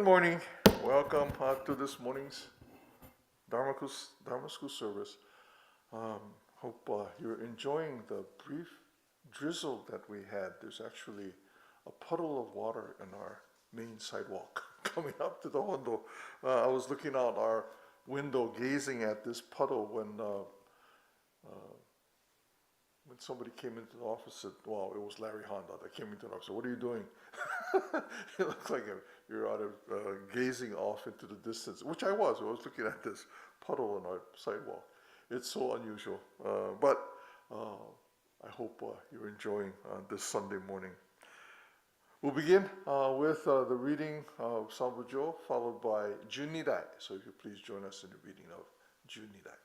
Good morning. Welcome to this morning's Dharma School service. Hope you're enjoying the brief drizzle that we had. There's actually a puddle of water in our main sidewalk coming up to the Hondo. I was looking out our window gazing at this puddle when somebody came into the office. It was Larry Handa that came into the office. What are you doing? It looks like you're out of gazing off into the distance, which I was. I was looking at this puddle on our sidewalk. It's so unusual, but I hope you're enjoying this Sunday morning. We'll begin with the reading of Sambujo, followed by Junirai. So if you please join us in the reading of Junirai.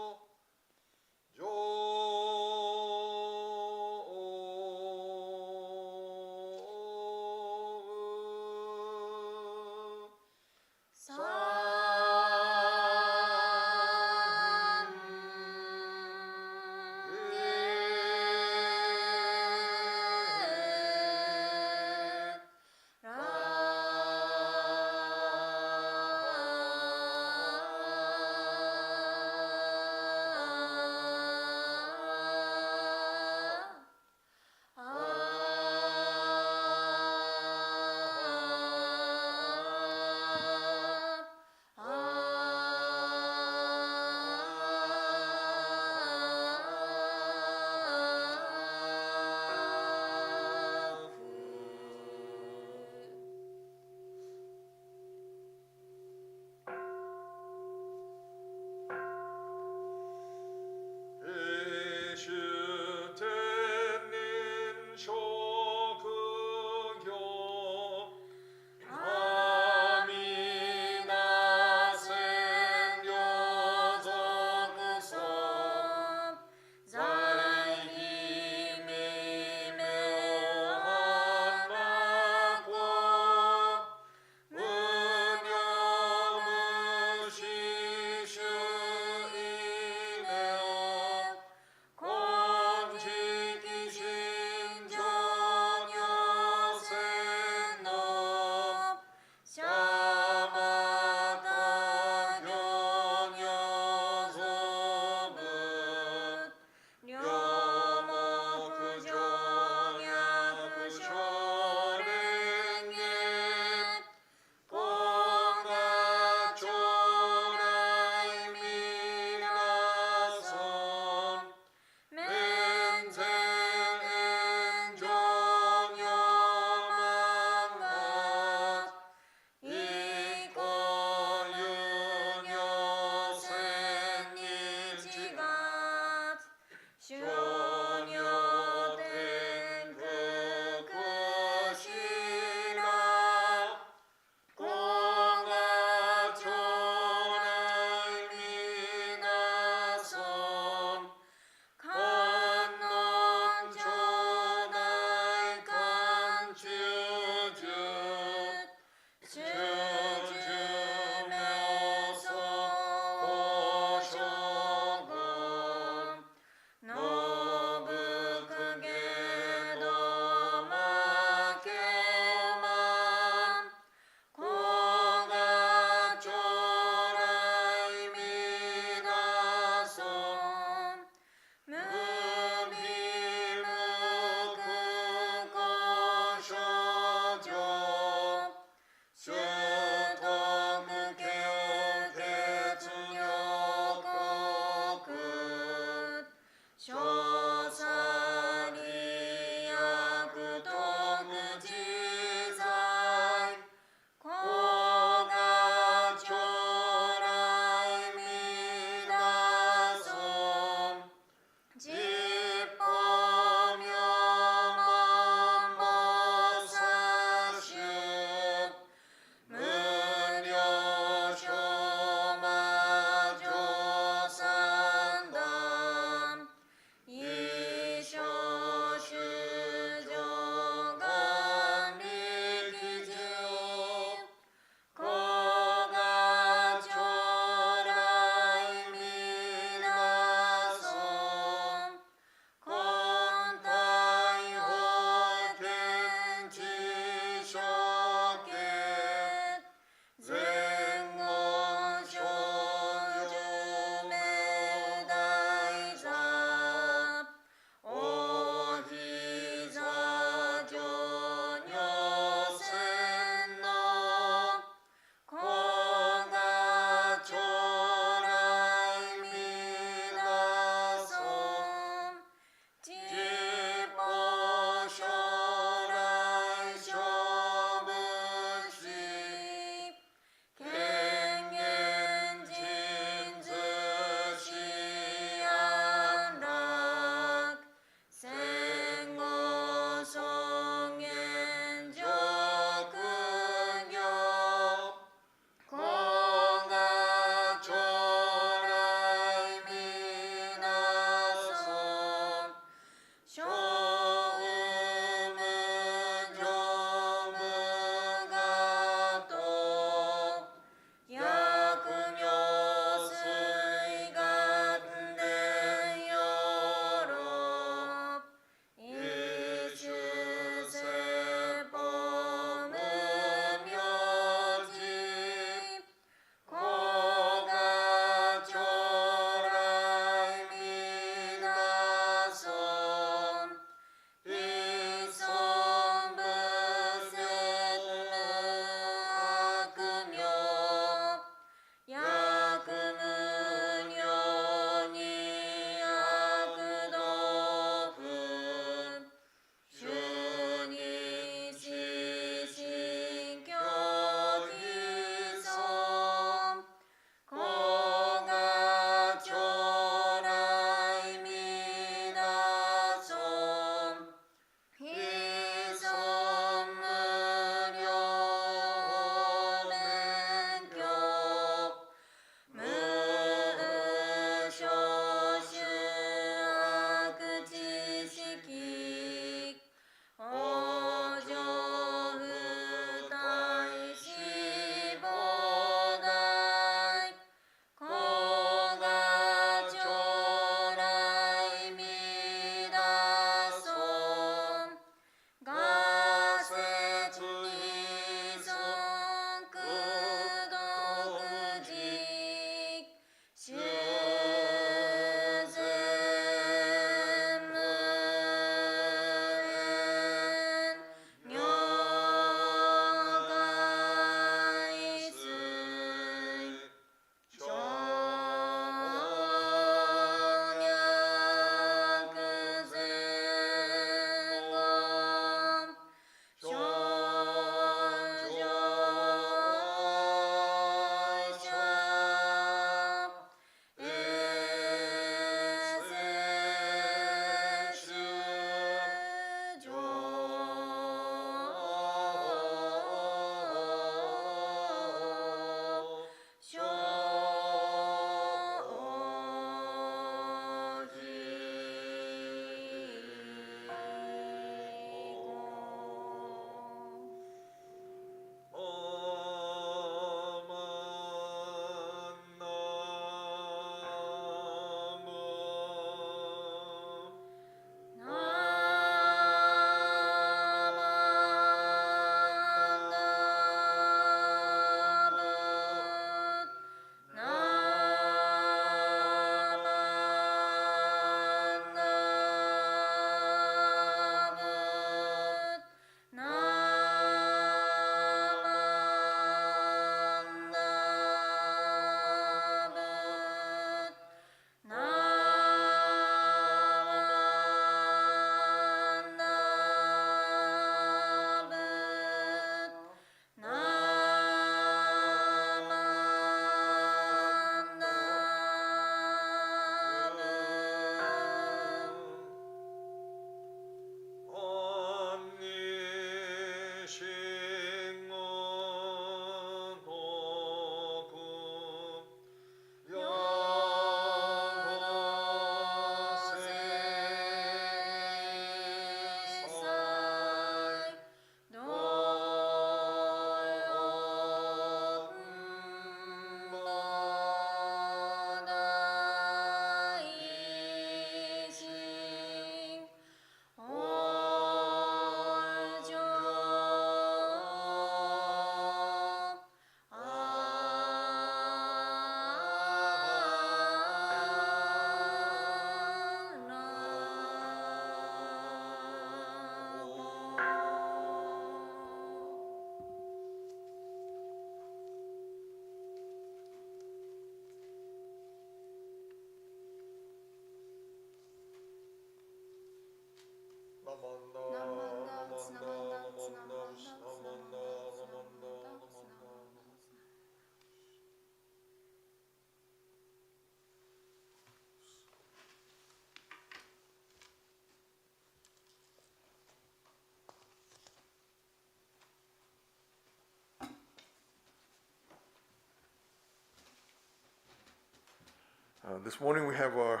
This morning we have our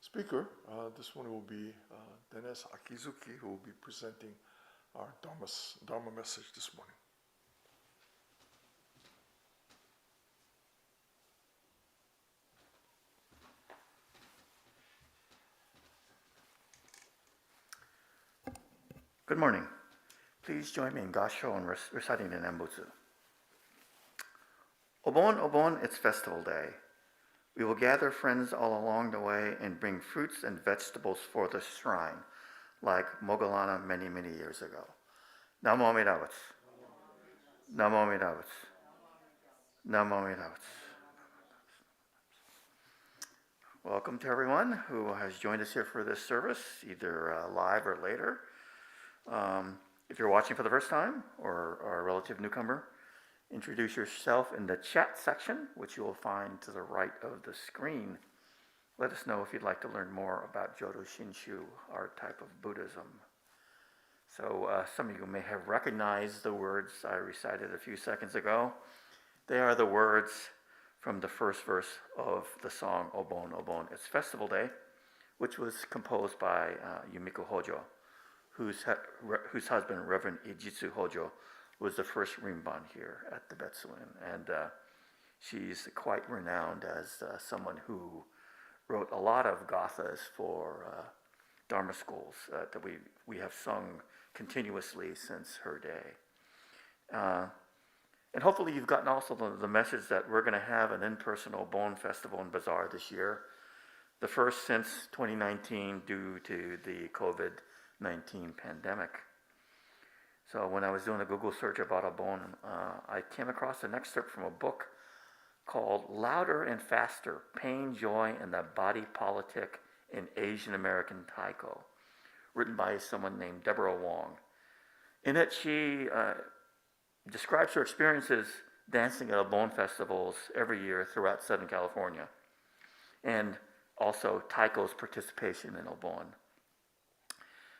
speaker. This morning will be Dennis Akizuki, who will be presenting our Dharma message this morning. Good morning. Please join me in Gassho and reciting the Nembutsu. Obon, Obon, it's festival day. We will gather friends all along the way and bring fruits and vegetables for the shrine, like Moggallana many, many years ago. Namo Amida Butsu. Namo Amida Butsu. Namo Amida Butsu. Welcome to everyone who has joined us here for this service, either live or later. If you're watching for the first time or are a relative newcomer, introduce yourself in the chat section, which you will find to the right of the screen. Let us know if you'd like to learn more about Jodo Shinshu, our type of Buddhism. So some of you may have recognized the words I recited a few seconds ago. They are the words from the first verse of the song Obon, Obon, It's Festival Day, which was composed by Yumiko Hojo, whose husband, Reverend Ijitsu Hojo, was the first Rinban here at the Betsuin. And she's quite renowned as someone who wrote a lot of gathas for Dharma schools that we have sung continuously since her day. And hopefully you've gotten also the message that we're going to have an in-person Obon Festival and Bazaar this year, the first since 2019 due to the COVID-19 pandemic. So when I was doing a Google search about Obon, I came across an excerpt from a book called Louder and Faster, Pain, Joy, and the Body Politic in Asian American Taiko, written by someone named Deborah Wong. In it, she describes her experiences dancing at Obon festivals every year throughout Southern California, and also Taiko's participation in Obon.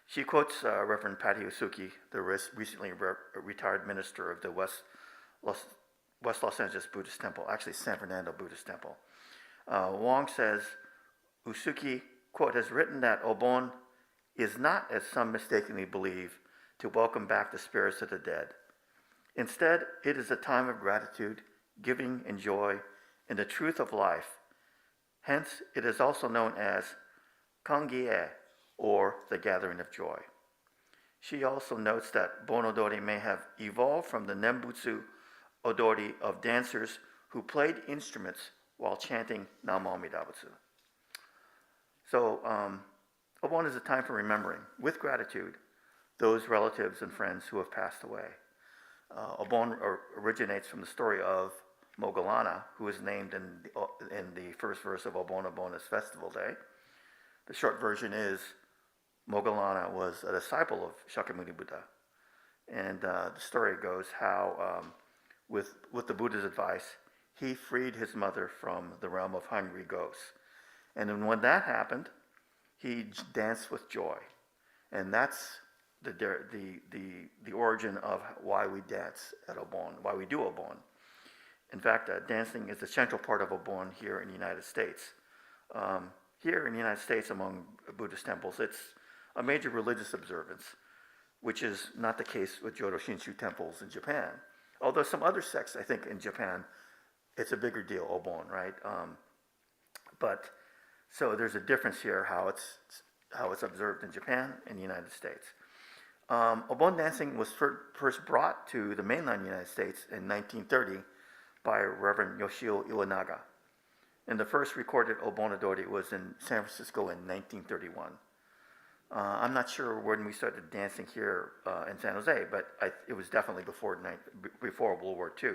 She quotes Reverend Patty Usuki, the recently retired minister of the West Los Angeles Buddhist Temple, actually San Fernando Buddhist Temple. Wong says, Usuki, quote, has written that Obon is not, as some mistakenly believe, to welcome back the spirits of the dead. Instead, it is a time of gratitude, giving, and joy in the truth of life. Hence, it is also known as Kangie, or the gathering of joy. She also notes that Bon Odori may have evolved from the Nembutsu Odori of dancers who played instruments while chanting Namo Amida Butsu. So, Obon is a time for remembering, with gratitude, those relatives and friends who have passed away. Obon originates from the story of Moggallana, who is named in the first verse of Obon Obon as Festival Day. The short version is Moggallana was a disciple of Shakyamuni Buddha. And the story goes how, with the Buddha's advice, he freed his mother from the realm of hungry ghosts. And then when that happened, he danced with joy. And that's the origin of why we dance at Obon, why we do Obon. In fact, dancing is the central part of Obon here in the United States. Here in the United States, among Buddhist temples, it's a major religious observance, which is not the case with Jodo Shinshu temples in Japan. Although some other sects, I think, in Japan, it's a bigger deal, Obon, right? But so there's a difference here how it's observed in Japan and the United States. Obon dancing was first brought to the mainland United States in 1930 by Reverend Yoshio Iwanaga. And the first recorded Obon Odori was in San Francisco in 1931. I'm not sure when we started dancing here in San Jose, but it was definitely before World War II,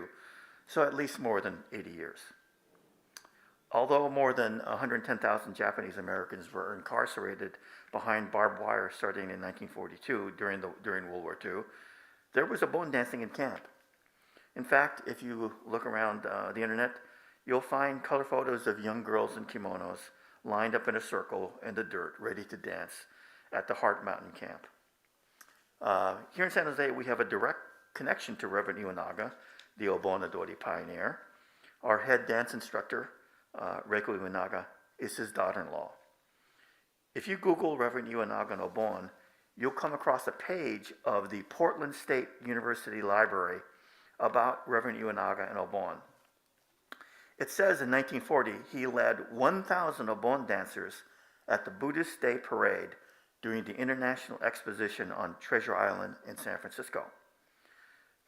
so at least more than 80 years. Although more than 110,000 Japanese Americans were incarcerated behind barbed wire starting in 1942 during World War II, there was Obon dancing in camp. In fact, if you look around the internet, you'll find color photos of young girls in kimonos lined up in a circle in the dirt, ready to dance at the Heart Mountain camp. Here in San Jose, we have a direct connection to Reverend Iwanaga, the Obon Adori pioneer. Our head dance instructor, Reiko Iwanaga, is his daughter-in-law. If you Google Reverend Iwanaga and Obon, you'll come across a page of the Portland State University Library about Reverend Iwanaga and Obon. It says in 1940 he led 1,000 Obon dancers at the Buddhist Day Parade during the International Exposition on Treasure Island in San Francisco.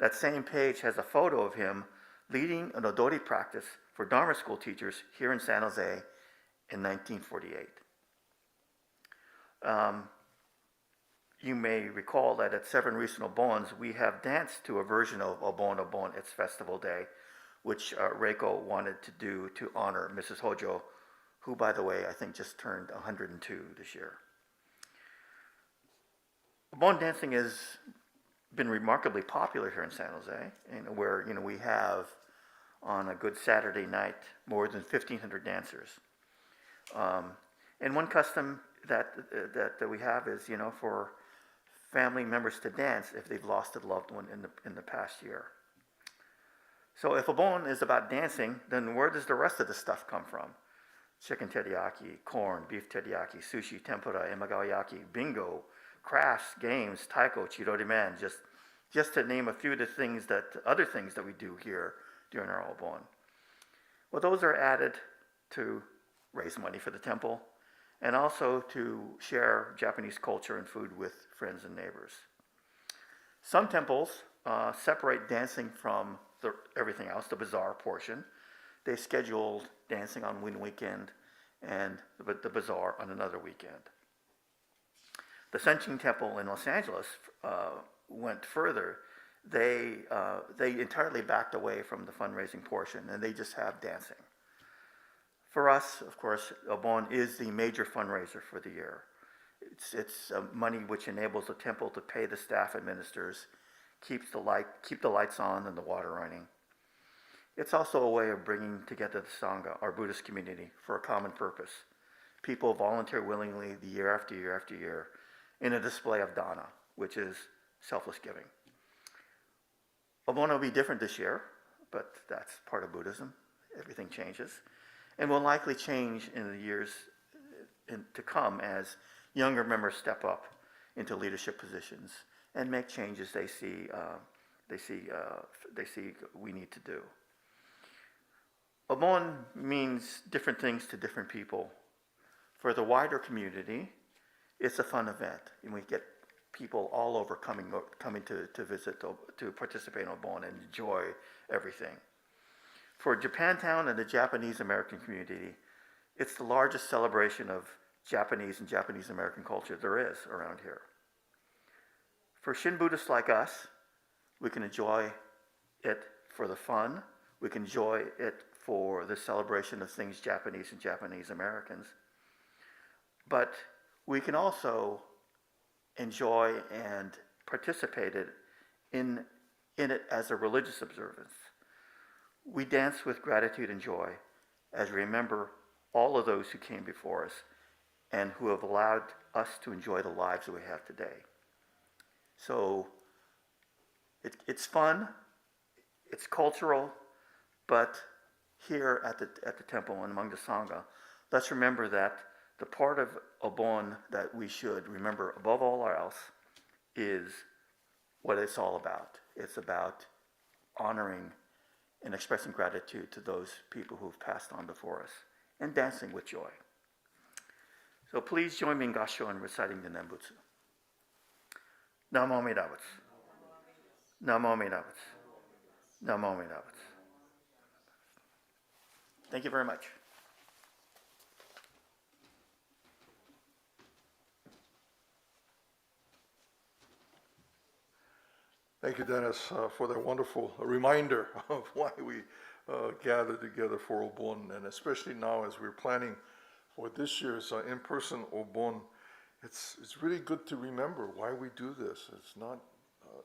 That same page has a photo of him leading an Odori practice for Dharma school teachers here in San Jose in 1948. You may recall that at Seven Recent Obons, we have danced to a version of Obon Obon, It's Festival Day, which Reiko wanted to do to honor Mrs. Hojo, who, by the way, I think just turned 102 this year. Obon dancing has been remarkably popular here in San Jose, and where we have on a good Saturday night more than 1,500 dancers. And one custom that we have is for family members to dance if they've lost a loved one in the past year. So if Obon is about dancing, then where does the rest of the stuff come from? Chicken teriyaki, corn, beef teriyaki, sushi, tempura, emagaoyaki, bingo, crafts, games, taiko, chirorimen, just to name a few of the other things that we do here during our Obon. Well, those are added to raise money for the temple and also to share Japanese culture and food with friends and neighbors. Some temples separate dancing from everything else, the bazaar portion. They scheduled dancing on one weekend and the bazaar on another weekend. The Senching Temple in Los Angeles went further. They entirely backed away from the fundraising portion, and they just have dancing. For us, of course, Obon is the major fundraiser for the year. It's money which enables the temple to pay the staff and ministers, keep the lights on and the water running. It's also a way of bringing together the Sangha, our Buddhist community, for a common purpose. People volunteer willingly year after year after year in a display of dana, which is selfless giving. Obon will be different this year, but that's part of Buddhism. Everything changes, and will likely change in the years to come as younger members step up into leadership positions and make changes they see we need to do. Obon means different things to different people. For the wider community, it's a fun event, and we get people all over coming to visit, to participate in Obon and enjoy everything. For Japantown and the Japanese American community, it's the largest celebration of Japanese and Japanese American culture there is around here. For Shin Buddhists like us, we can enjoy it for the fun. We can enjoy it for the celebration of things Japanese and Japanese Americans. But we can also enjoy and participate in it as a religious observance. We dance with gratitude and joy as we remember all of those who came before us and who have allowed us to enjoy the lives that we have today. So it's fun, it's cultural, but here at the temple and among the Sangha, let's remember that the part of Obon that we should remember above all else is what it's all about. It's about honoring and expressing gratitude to those people who've passed on before us and dancing with joy. So please join me in Gassho in reciting the Nembutsu. Namo Amida Butsu. Namo Amida Butsu. Namo Amida Butsu. Thank you very much. Thank you, Dennis, for that wonderful reminder of why we gather together for Obon, and especially now as we're planning for this year's in-person Obon, it's really good to remember why we do this. It's not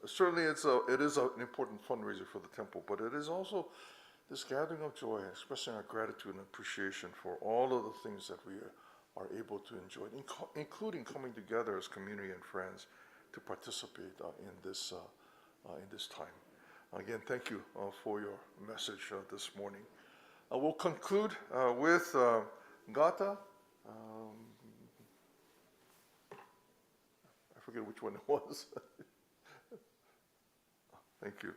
certainly it is an important fundraiser for the temple, but it is also this gathering of joy, expressing our gratitude and appreciation for all of the things that we are able to enjoy, including coming together as community and friends to participate in this time. Again, thank you for your message this morning. We'll conclude with Gatha. I forget which one it was. Thank you.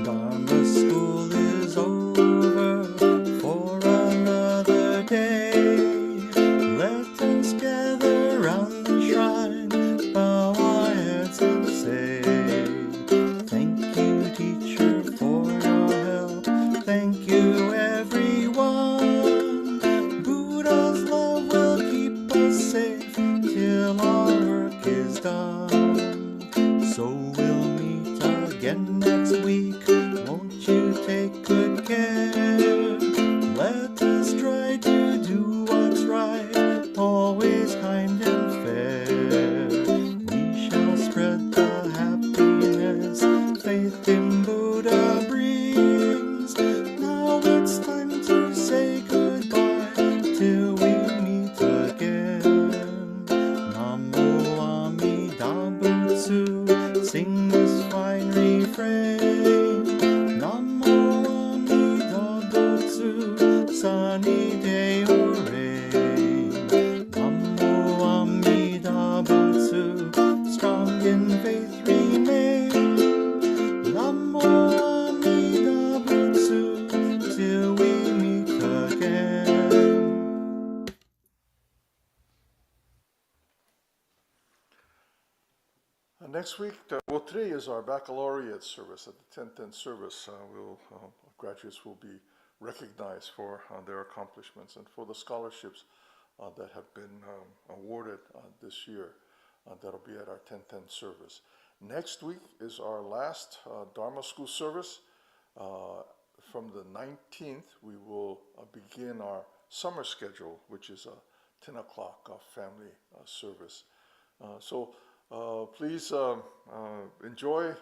Dharma school is over for another day. Let us gather round the shrine, bow our heads and say, thank you, teacher, for your help. Thank you, everyone. Buddha's love will keep us safe till our work is done. So we'll meet again next week. Won't you take good care? Let us try to do what's right, always kind and fair. We shall spread the happiness faith in Buddha brings. Now it's time to say goodbye till we meet again. Namo Amida Butsu, sing this fine refrain. Namo Amida Butsu, sunny day or rain. Namo Amida Butsu, strong in faith remain. Namo Amida Butsu, till we meet again. Next week, today is our baccalaureate service. At the 10:10 service, graduates will be recognized for their accomplishments and for the scholarships that have been awarded this year. That'll be at our 10:10 service. Next week is our last Dharma school service. From the 19th, we will begin our summer schedule, which is a 10 o'clock family service. So please enjoy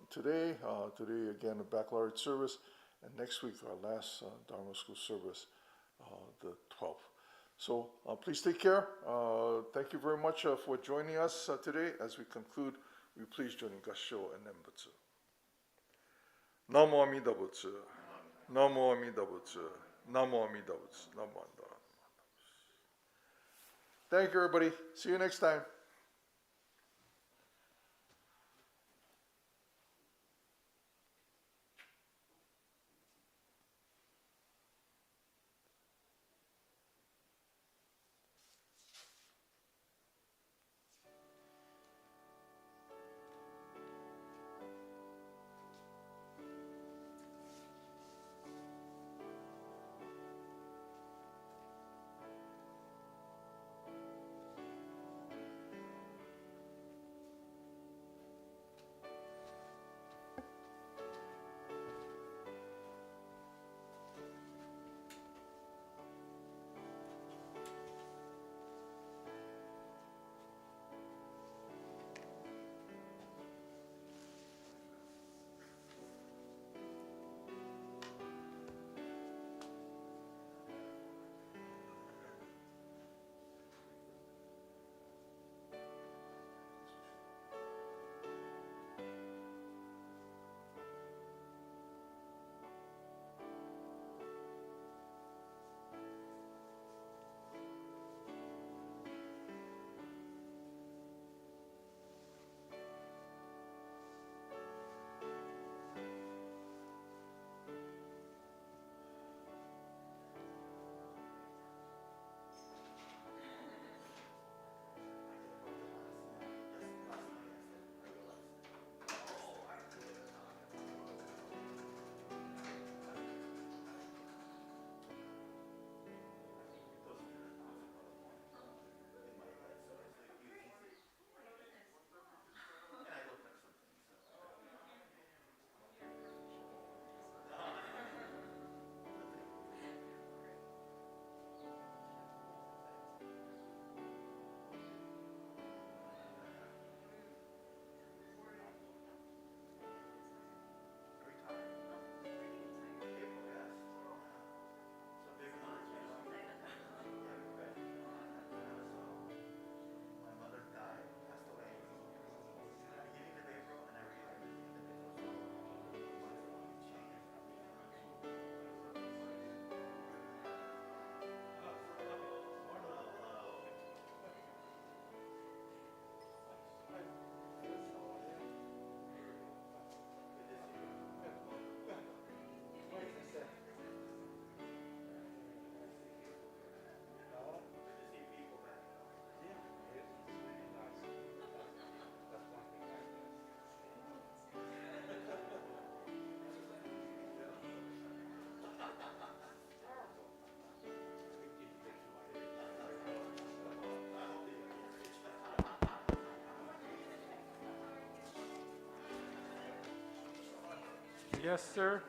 today. Today, again, a baccalaureate service, and next week, our last Dharma school service, the 12th. So please take care. Thank you very much for joining us today. As we conclude, will you please join in Gassho and Nembutsu. Namo Amida Butsu. Namo Amida Butsu. Namo Amida Butsu. Namo Amida Butsu. Thank you, everybody. See you next time. Yes, sir.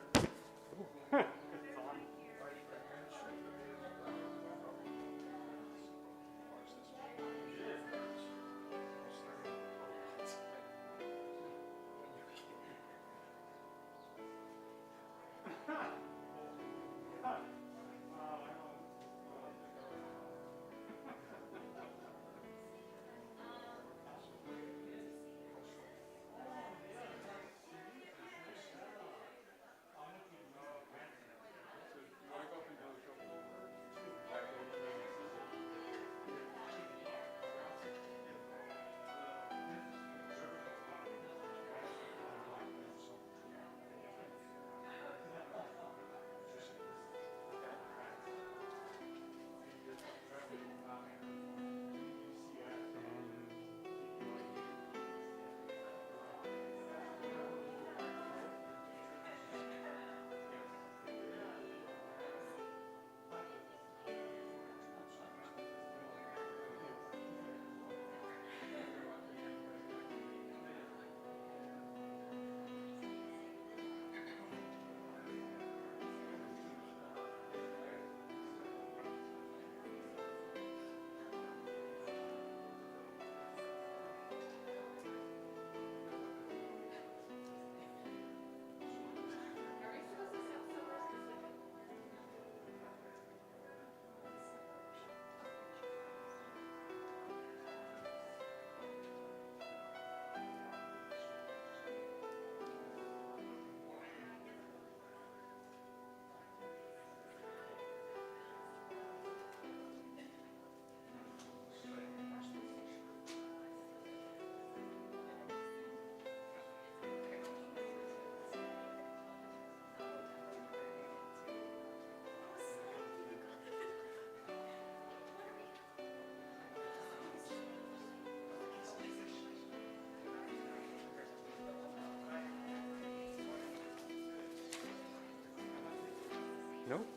Nope.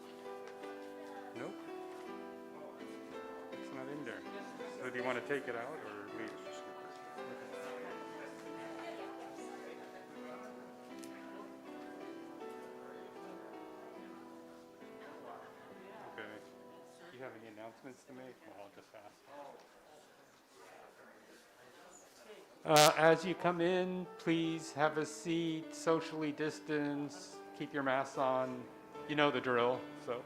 Nope. It's not in there. So do you want to take it out or leave it? Okay. Do you have any announcements to make? Well, I'll just ask. As you come in, please have a seat, socially distance, keep your masks on. You know the drill, so.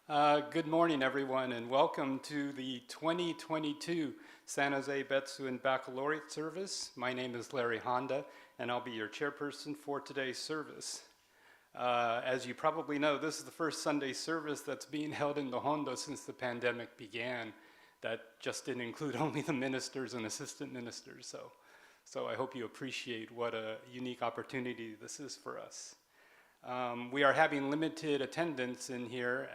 Good morning, everyone, and welcome to the 2022 San Jose Betsuin Baccalaureate Service. My name is Larry Handa, and I'll be your chairperson for today's service. As you probably know, this is the first Sunday service that's being held in the Honda since the pandemic began. That just didn't include only the ministers and assistant ministers, so I hope you appreciate what a unique opportunity this is for us. We are having limited attendance in here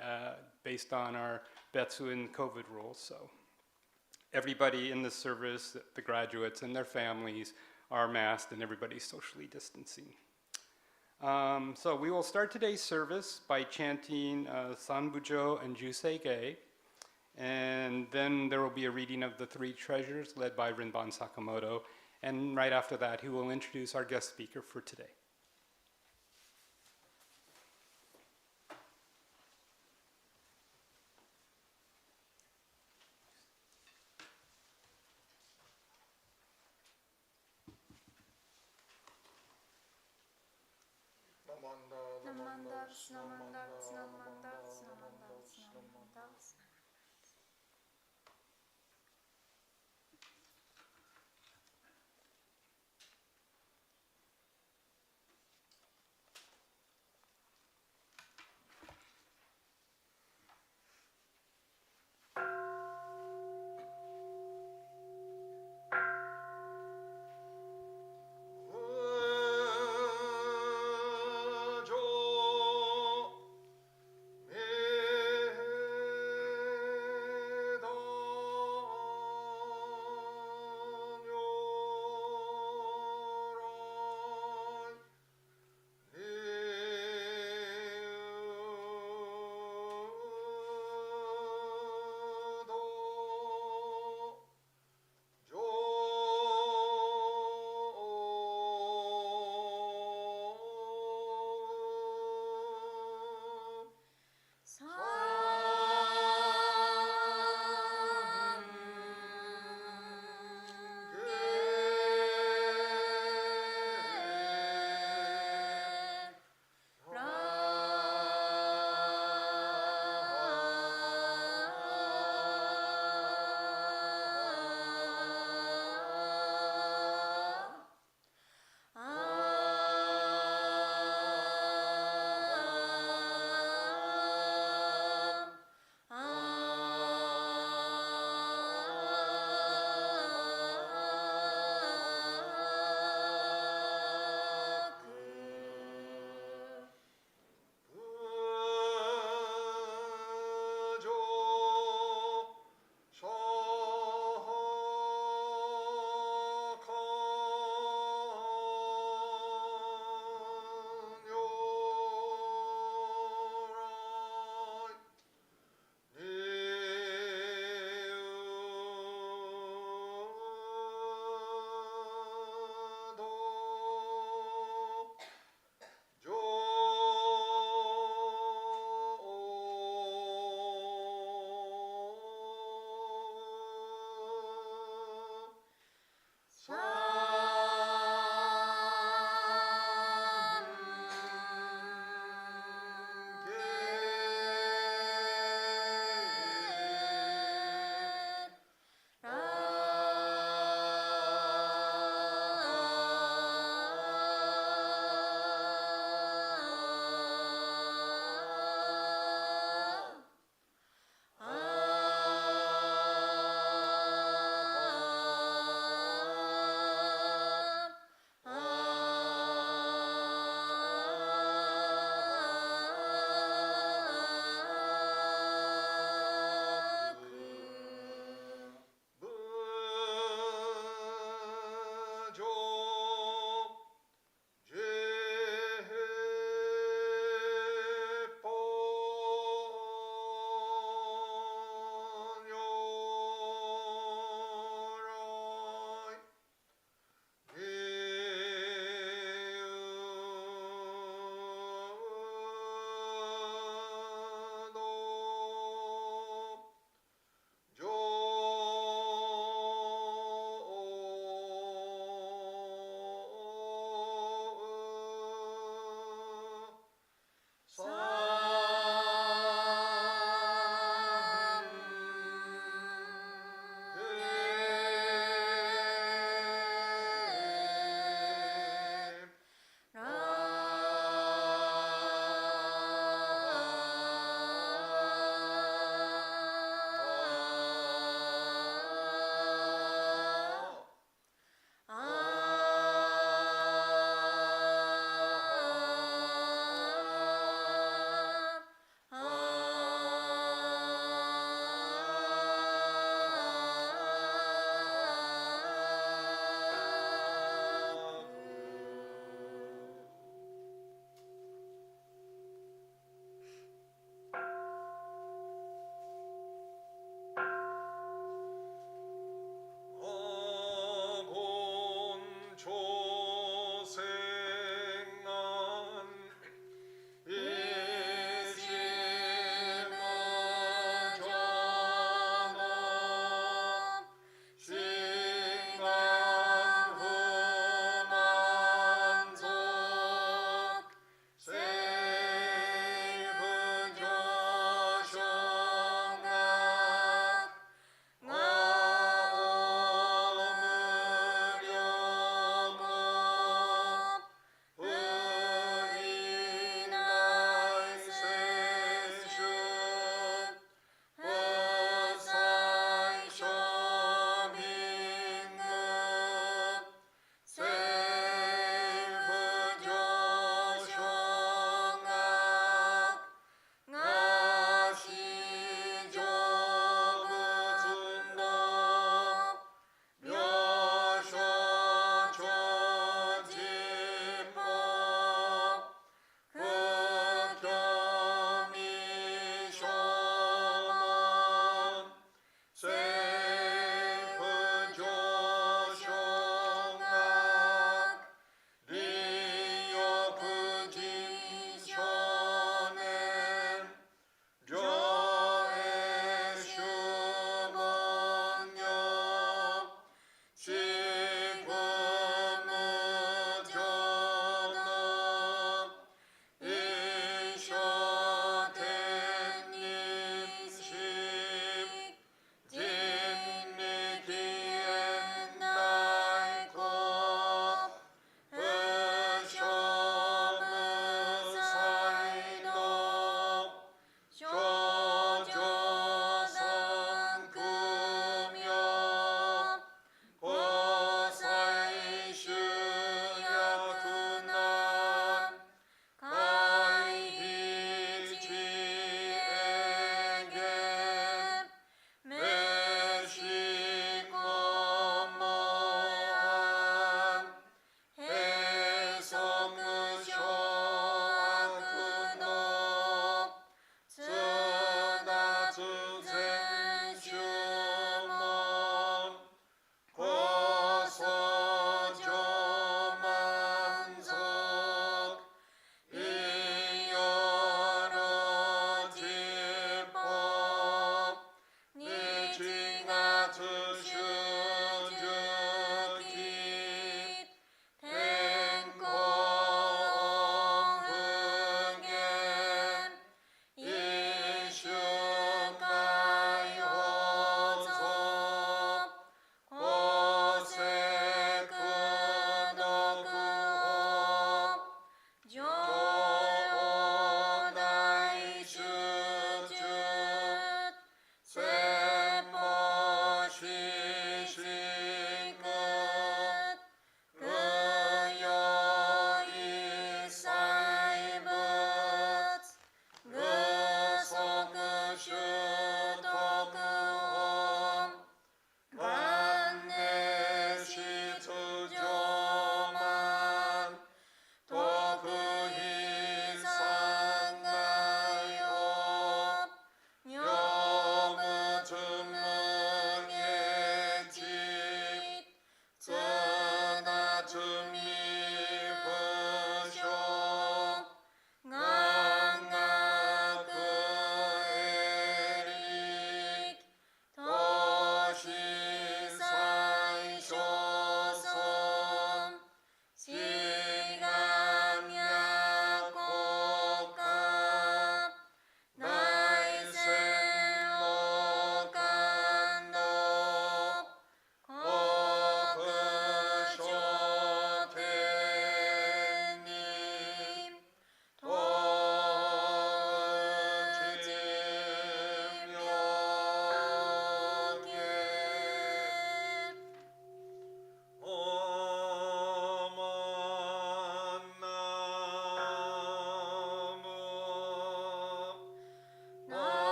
based on our Betsuin COVID rules. So everybody in the service, the graduates and their families are masked and everybody's socially distancing. So we will start today's service by chanting Sambujo and Juseige, and then there will be a reading of the three treasures led by Rinban Sakamoto, and right after that he will introduce our guest speaker for today. Hey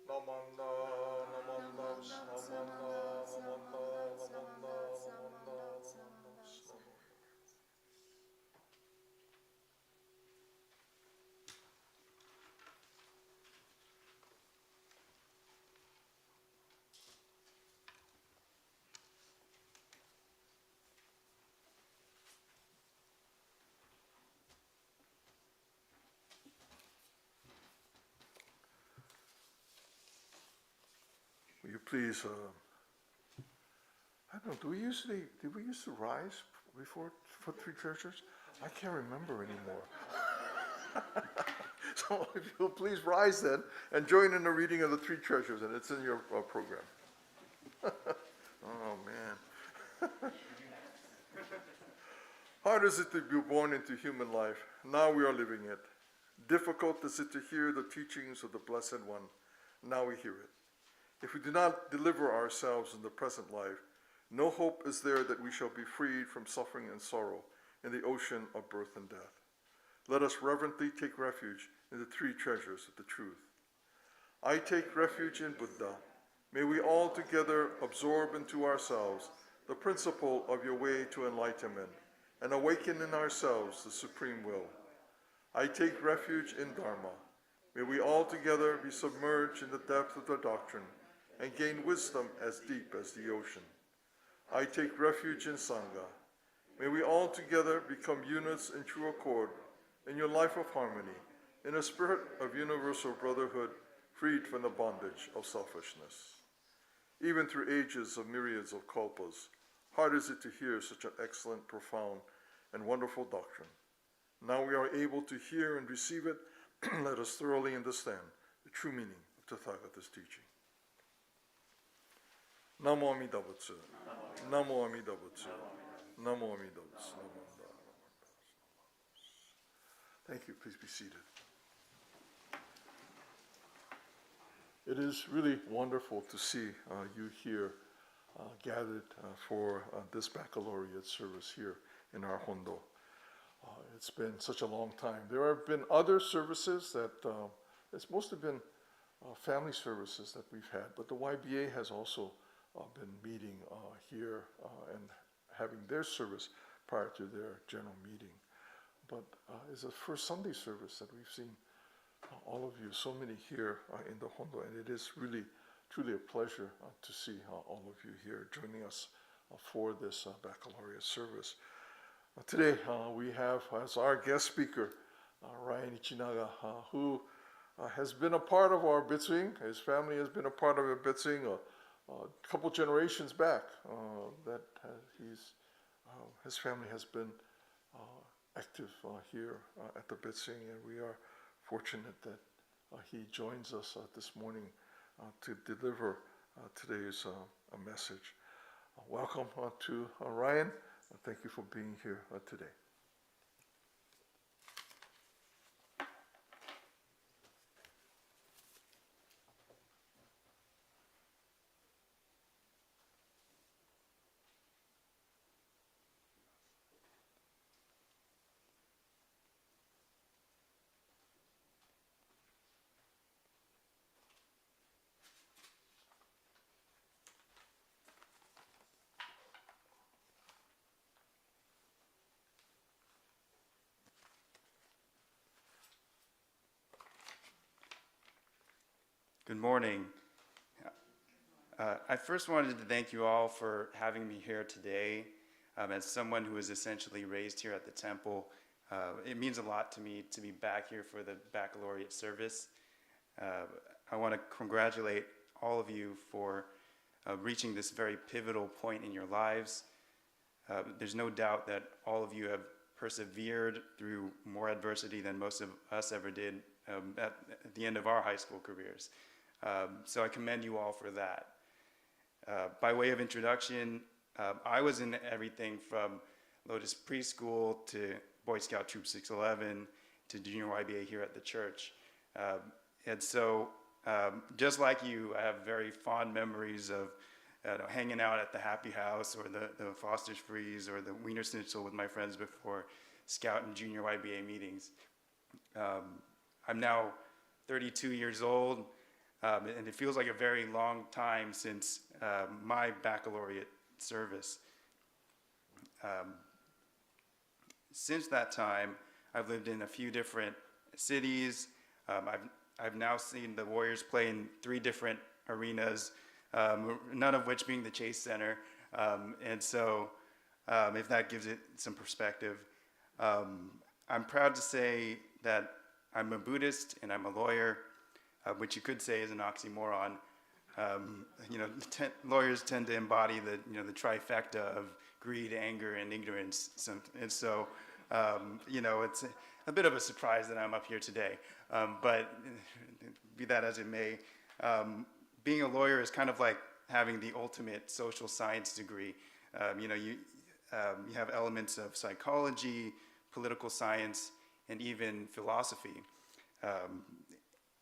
Namanda, namanda, namanda, namanda, namanda, namanda, namanda. Will you please, I don't know, did we used to rise before for three treasures? I can't remember anymore. So if you'll please rise then and join in the reading of the three treasures, and it's in your program. Oh man. Hard is it to be born into human life. Now we are living it. Difficult is it to hear the teachings of the Blessed One. Now we hear it. If we do not deliver ourselves in the present life, no hope is there that we shall be freed from suffering and sorrow in the ocean of birth and death. Let us reverently take refuge in the three treasures of the truth. I take refuge in Buddha. May we all together absorb into ourselves the principle of your way to enlightenment and awaken in ourselves the supreme will. I take refuge in Dharma. May we all together be submerged in the depth of the doctrine and gain wisdom as deep as the ocean. I take refuge in Sangha. May we all together become units in true accord in your life of harmony, in a spirit of universal brotherhood, freed from the bondage of selfishness. Even through ages of myriads of kalpas, hard is it to hear such an excellent, profound, and wonderful doctrine. Now we are able to hear and receive it. Let us thoroughly understand the true meaning of Tathagata's teaching. Namo Amida Butsu. Namo Amida Butsu. Namo Amida Butsu. Thank you. Please be seated. It is really wonderful to see you here gathered for this baccalaureate service here in our Hondo. It's been such a long time. There have been other services that, it's mostly been family services that we've had, but the YBA has also been meeting here and having their service prior to their general meeting. But it's the first Sunday service that we've seen all of you, so many here in the Hondo, and it is really, truly a pleasure to see all of you here joining us for this baccalaureate service. Today we have as our guest speaker Ryan Ichinaga, who has been a part of our Betsuin. His family has been a part of our Betsuin a couple generations back. His family has been active here at the Betsuin, and we are fortunate that he joins us this morning to deliver today's message. Welcome to Ryan. Thank you for being here today. Good morning. I first wanted to thank you all for having me here today. As someone who was essentially raised here at the temple, it means a lot to me to be back here for the baccalaureate service. I want to congratulate all of you for reaching this very pivotal point in your lives. There's no doubt that all of you have persevered through more adversity than most of us ever did at the end of our high school careers. So I commend you all for that. By way of introduction, I was in everything from Lotus Preschool to Boy Scout Troop 611 to Junior YBA here at the church. And so, just like you, I have very fond memories of hanging out at the Happy House or the Foster's Freeze or the Wiener Schnitzel with my friends before Scout and Junior YBA meetings. I'm now 32 years old. And it feels like a very long time since my baccalaureate service. Since that time, I've lived in a few different cities. I've now seen the Warriors play in 3 different arenas, none of which being the Chase Center. And so, if that gives it some perspective, I'm proud to say that I'm a Buddhist and I'm a lawyer, which you could say is an oxymoron. Lawyers tend to embody the trifecta of greed, anger, and ignorance. And so, it's a bit of a surprise that I'm up here today. But be that as it may, being a lawyer is kind of like having the ultimate social science degree. You have elements of psychology, political science, and even philosophy.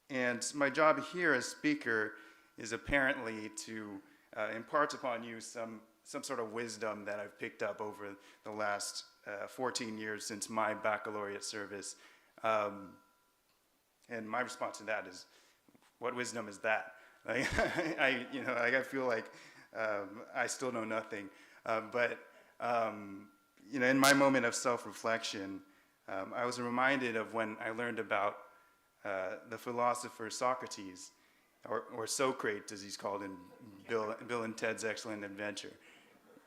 And my job here as speaker is apparently to impart upon you some sort of wisdom that I've picked up over the last 14 years since my baccalaureate service. And my response to that is, what wisdom is that? I feel like I still know nothing. But in my moment of self-reflection, I was reminded of when I learned about the philosopher Socrates, or Socrates as he's called in Bill and Ted's Excellent Adventure.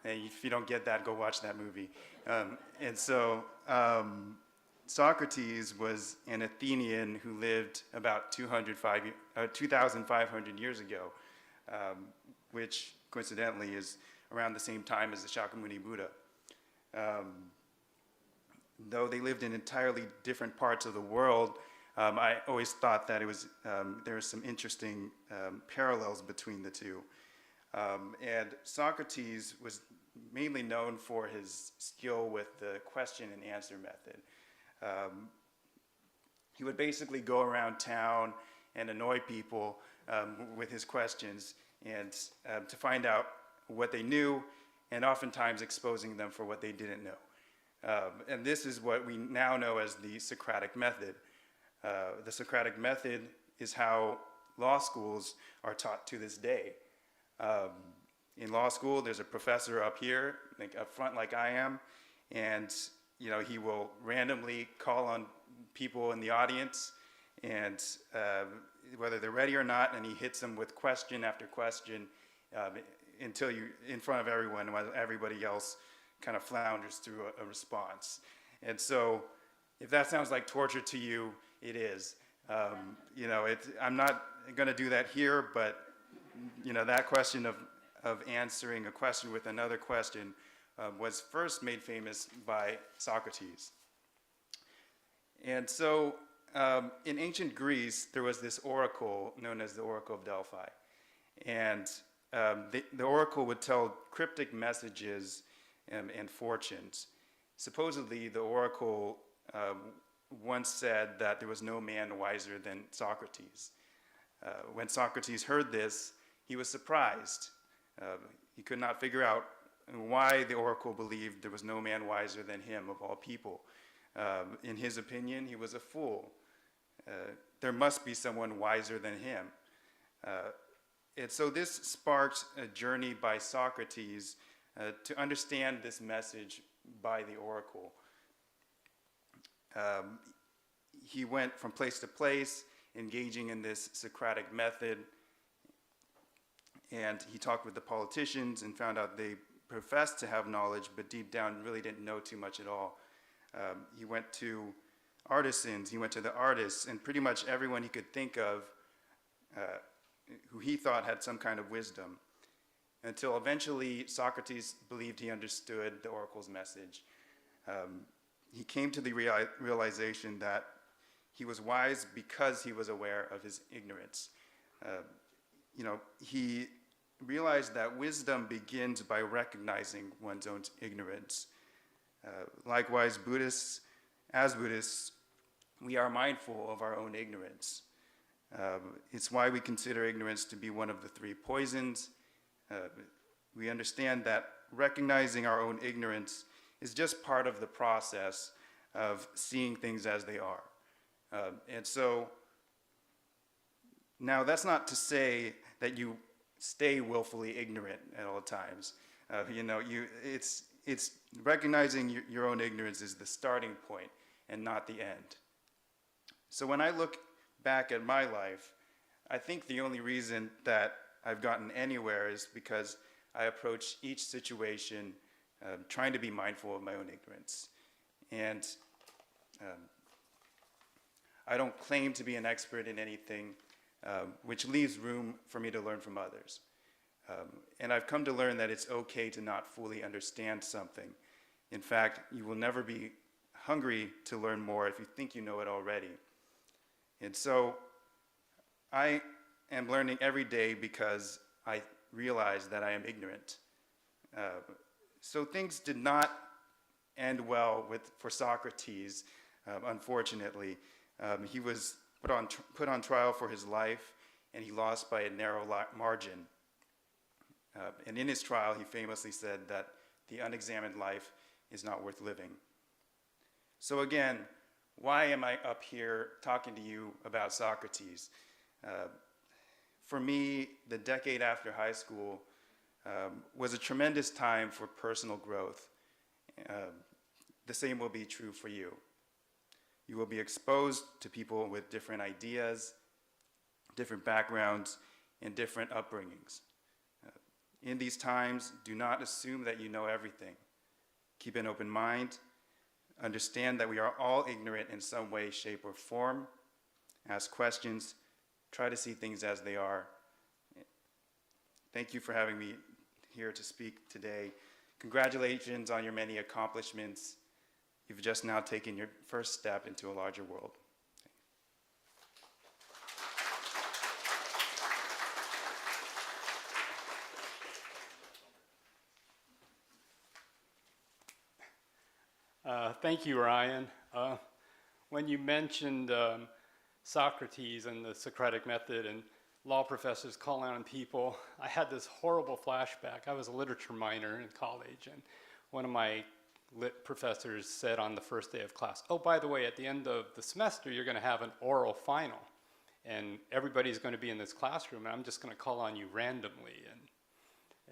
And if you don't get that, go watch that movie. And so Socrates was an Athenian who lived about 2,500 years ago, which coincidentally is around the same time as the Shakyamuni Buddha. Though they lived in entirely different parts of the world, I always thought that there was some interesting parallels between the two. And Socrates was mainly known for his skill with the question and answer method. He would basically go around town and annoy people with his questions and to find out what they knew, and oftentimes exposing them for what they didn't know. And this is what we now know as the Socratic method. The Socratic method is how law schools are taught to this day. In law school, there's a professor up here, up front like I am, and he will randomly call on people in the audience, and whether they're ready or not, and he hits them with question after question until in front of everyone, while everybody else kind of flounders through a response. And so, if that sounds like torture to you, it is. I'm not going to do that here, but that question of answering a question with another question was first made famous by Socrates. And so, in ancient Greece, there was this oracle known as the Oracle of Delphi. And the oracle would tell cryptic messages and fortunes. Supposedly, the oracle once said that there was no man wiser than Socrates. When Socrates heard this, he was surprised. He could not figure out why the oracle believed there was no man wiser than him of all people. In his opinion, he was a fool. There must be someone wiser than him. And so this sparked a journey by Socrates to understand this message by the oracle. He went from place to place, engaging in this Socratic method, and he talked with the politicians and found out they professed to have knowledge, but deep down really didn't know too much at all. He went to artisans, he went to the artists, and pretty much everyone he could think of who he thought had some kind of wisdom, until eventually Socrates believed he understood the oracle's message. He came to the realization that he was wise because he was aware of his ignorance. He realized that wisdom begins by recognizing one's own ignorance. Likewise, Buddhists, we are mindful of our own ignorance. It's why we consider ignorance to be one of the 3 poisons. We understand that recognizing our own ignorance is just part of the process of seeing things as they are. And so Now, that's not to say that you stay willfully ignorant at all times. It's recognizing your own ignorance is the starting point and not the end. So when I look back at my life, I think the only reason that I've gotten anywhere is because I approach each situation trying to be mindful of my own ignorance. And I don't claim to be an expert in anything, which leaves room for me to learn from others. And I've come to learn that it's okay to not fully understand something. In fact, you will never be hungry to learn more if you think you know it already. And so I am learning every day because I realize that I am ignorant. So things did not end well for Socrates, unfortunately. He was put on trial for his life, and he lost by a narrow margin. And in his trial, he famously said that the unexamined life is not worth living. So again, why am I up here talking to you about Socrates? For me, the decade after high school was a tremendous time for personal growth. The same will be true for you. You will be exposed to people with different ideas, different backgrounds, and different upbringings. In these times, do not assume that you know everything. Keep an open mind. Understand that we are all ignorant in some way, shape, or form. Ask questions. Try to see things as they are. Thank you for having me here to speak today. Congratulations on your many accomplishments. You've just now taken your first step into a larger world. Thank you, Ryan. When you mentioned Socrates and the Socratic method and law professors calling on people, I had this horrible flashback. I was a literature minor in college, and one of my lit professors said on the first day of class, oh, by the way, at the end of the semester, you're going to have an oral final, and everybody's going to be in this classroom, and I'm just going to call on you randomly,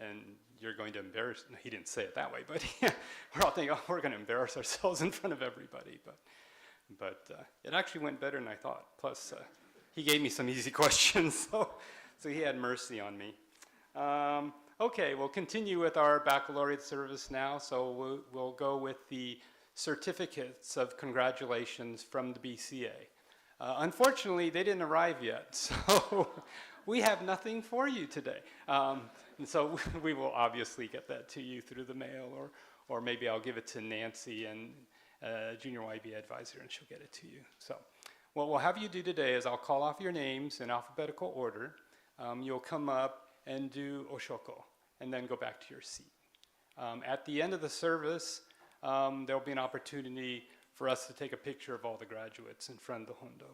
and you're going to embarrass, no, he didn't say it that way, but we're all thinking, oh, we're going to embarrass ourselves in front of everybody, but it actually went better than I thought. Plus, he gave me some easy questions, so he had mercy on me. Okay, we'll continue with our baccalaureate service now, so we'll go with the certificates of congratulations from the BCA. Unfortunately, they didn't arrive yet, so we have nothing for you today. And so we will obviously get that to you through the mail, or maybe I'll give it to Nancy, and junior YB advisor, and she'll get it to you. So what we'll have you do today is I'll call off your names in alphabetical order. You'll come up and do oshoko, and then go back to your seat. At the end of the service, there'll be an opportunity for us to take a picture of all the graduates in front of the hondo.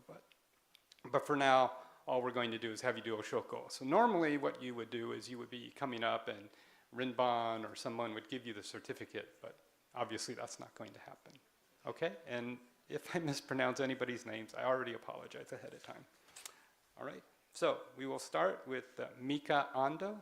But for now, all we're going to do is have you do oshoko. So normally what you would do is you would be coming up and Rinban or someone would give you the certificate, but obviously that's not going to happen. Okay, and if I mispronounce anybody's names, I already apologize ahead of time. All right, so we will start with Mika Ando.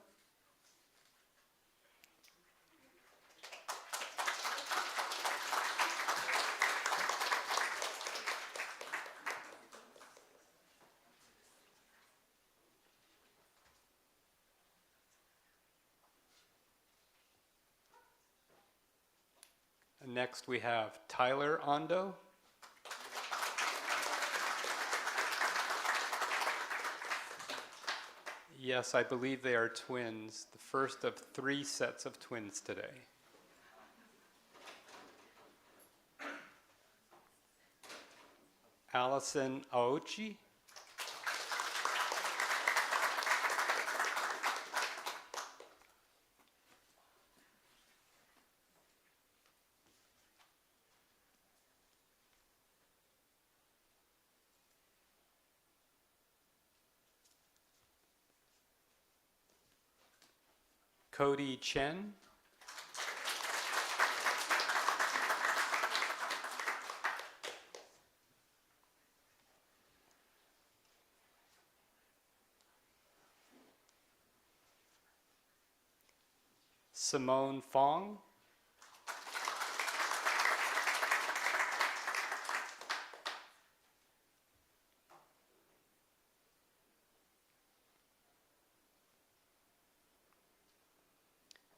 Next we have Tyler Ando. Yes, I believe they are twins, the first of 3 sets of twins today. Allison Aochi. Cody Chen. Simone Fong.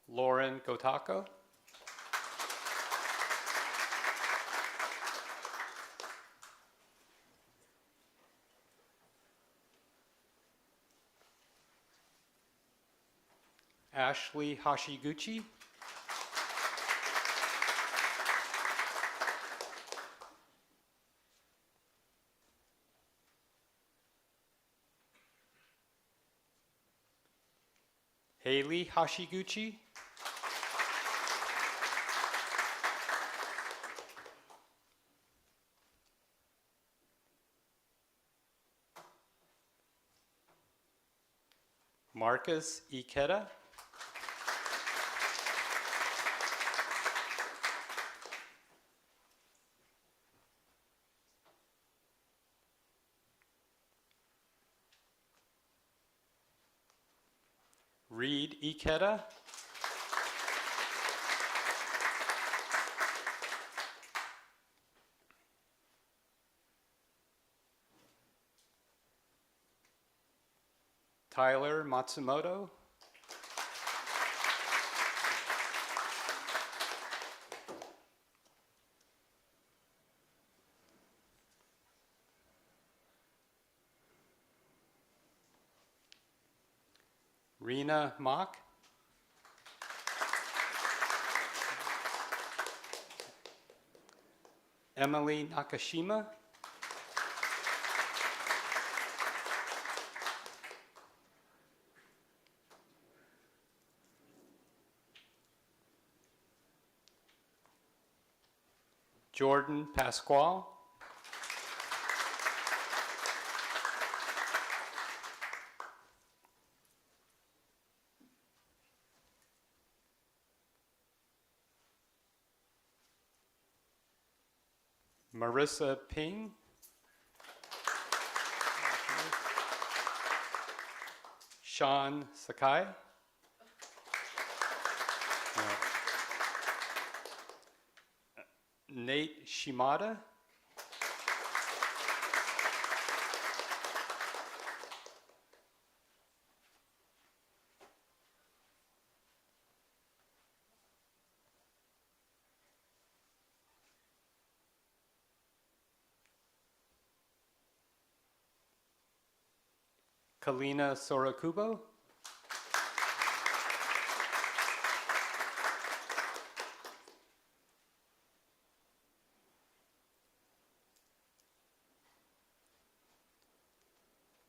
Lauren Gotako. Ashley Hashiguchi. Haley Hashiguchi. Marcus Ikeda. Reed Ikeda. Tyler Matsumoto. Rena Mock. Emily Nakashima. Jordan Pasquale. Marissa Ping. Sean Sakai. Nate Shimada. Kalina Sorakubo.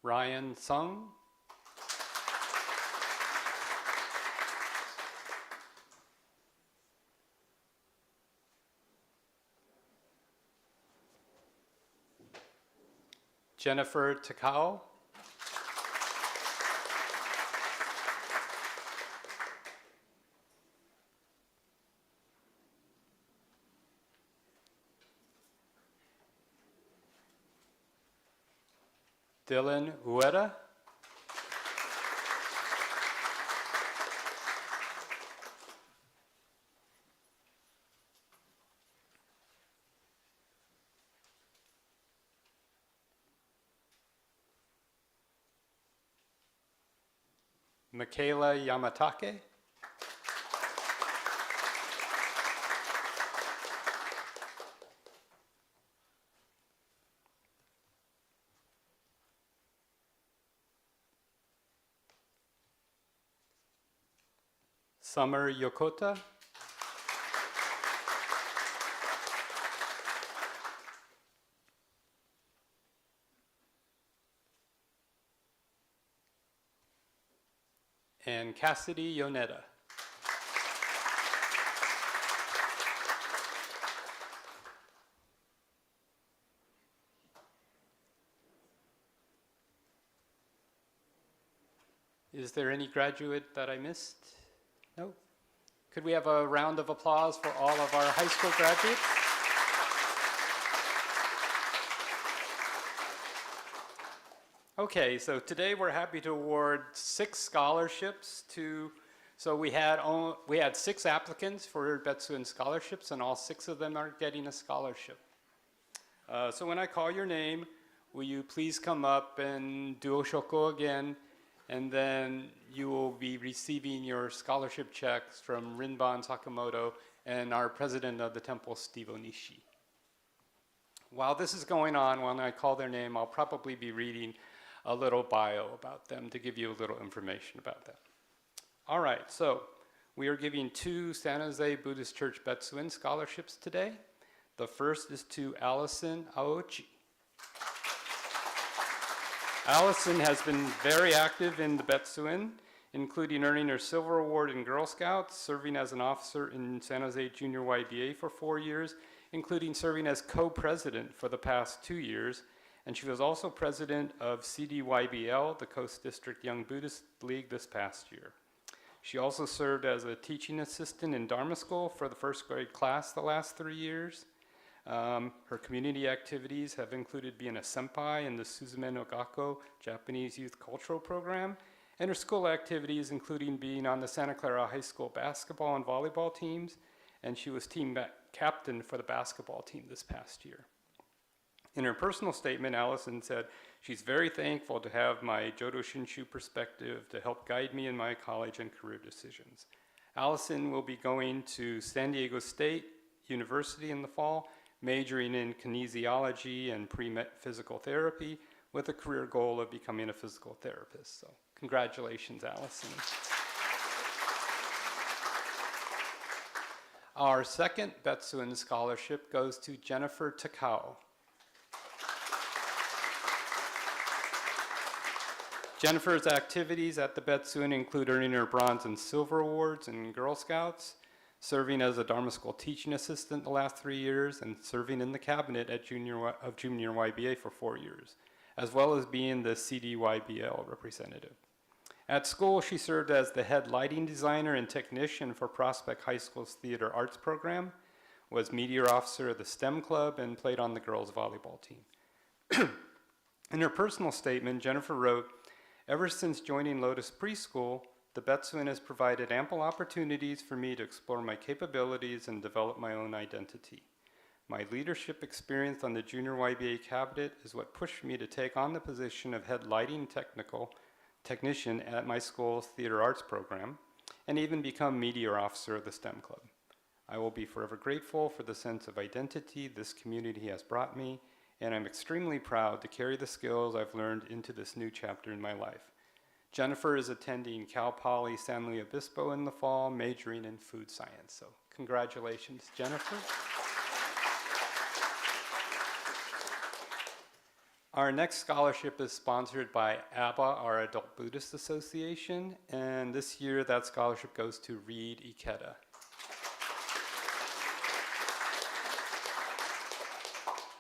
Ryan Sung. Jennifer Takao. Dylan Ueda. Michaela Yamatake. Summer Yokota. And Cassidy Yoneda. Is there any graduate that I missed? No? Could we have a round of applause for all of our high school graduates? Okay, so today we're happy to award 6 scholarships to So we had 6 applicants for Betsuin scholarships, and all 6 of them are getting a scholarship. So when I call your name, will you please come up and do Oshoko again, and then you will be receiving your scholarship checks from Rinban Sakamoto and our president of the temple, Steve Onishi. While this is going on, when I call their name, I'll probably be reading a little bio about them to give you a little information about them. All right, so we are giving 2 San Jose Buddhist Church Betsuin scholarships today. The first is to Allison Aochi. Allison has been very active in the Betsuin, including earning her Silver Award in Girl Scouts, serving as an officer in San Jose Junior YBA for 4 years, including serving as co-president for the past 2 years, and she was also president of CDYBL, the Coast District Young Buddhist League, this past year. She also served as a teaching assistant in Dharma School for the 1st grade class the last 3 years. Her community activities have included being a senpai in the Suzume no Gakko Japanese Youth Cultural Program, and her school activities including being on the Santa Clara High School basketball and volleyball teams, and she was team captain for the basketball team this past year. In her personal statement, Allison said, she's very thankful to have my Jodo Shinshu perspective to help guide me in my college and career decisions. Allison will be going to San Diego State University in the fall, majoring in kinesiology and pre-physical therapy with a career goal of becoming a physical therapist. So congratulations, Allison. Our second Betsuin scholarship goes to Jennifer Takao. Jennifer's activities at the Betsuin include earning her Bronze and Silver Awards in Girl Scouts, serving as a Dharma School teaching assistant the last 3 years, and serving in the cabinet at Junior YBA for 4 years, as well as being the CDYBL representative. At school, she served as the head lighting designer and technician for Prospect High School's Theater Arts program, was media officer of the STEM club, and played on the girls' volleyball team. In her personal statement, Jennifer wrote, "Ever since joining Lotus Preschool, the Betsuin has provided ample opportunities for me to explore my capabilities and develop my own identity. My leadership experience on the Junior YBA cabinet is what pushed me to take on the position of head lighting technician at my school's theater arts program, and even become media officer of the STEM club. I will be forever grateful for the sense of identity this community has brought me, and I'm extremely proud to carry the skills I've learned into this new chapter in my life." Jennifer is attending Cal Poly San Luis Obispo in the fall, majoring in food science. So congratulations, Jennifer. Our next scholarship is sponsored by ABBA, our Adult Buddhist Association, and this year that scholarship goes to Reed Ikeda.